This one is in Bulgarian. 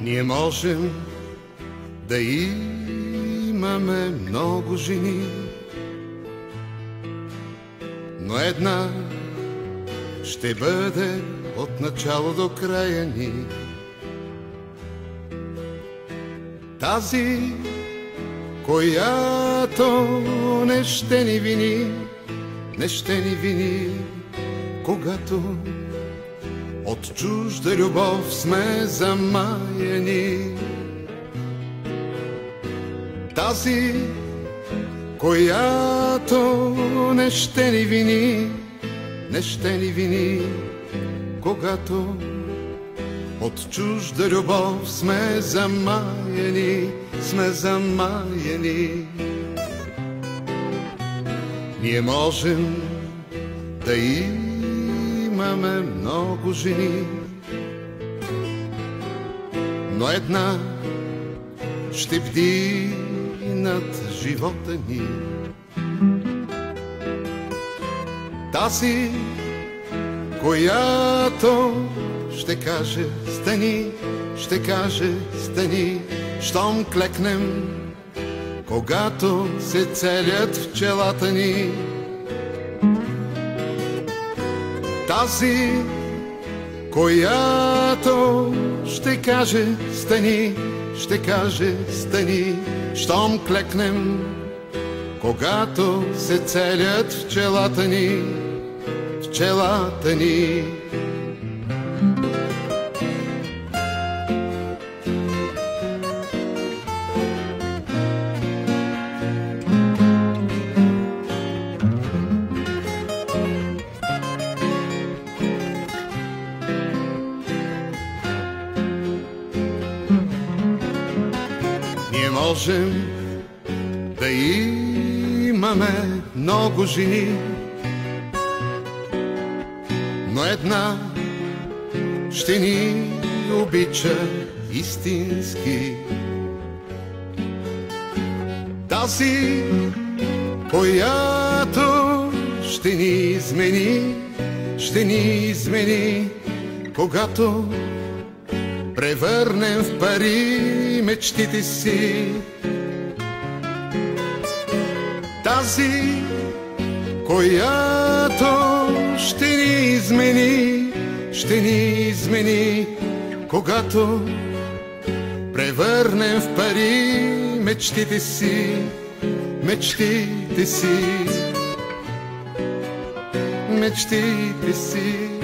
Ние можем да имаме много жени, но една ще бъде от начало до края ни. Тази, която не ще ни вини, не ще ни вини, когато от чужда любов сме замаяни. Тази, която не ще ни вини, не ще ни вини, когато от чужда любов сме замаяни, сме замаяни. Ние можем да имаме много жени, но една ще бди над живота ни. Тази, която ще каже стани, ще каже стани, щом клекнем, когато се целят в челата ни. Тази, която ще каже стани, ще каже стани, щом клекнем, когато се целят в челата ни, в челата ни. Ние можем да имаме много жени, но една ще ни обича истински. Тази, която ще ни измени, ще ни измени, когато превърнем в пари мечтите си. Тази, която ще ни измени, ще ни измени, когато превърнем в пари мечтите си, мечтите си, мечтите си.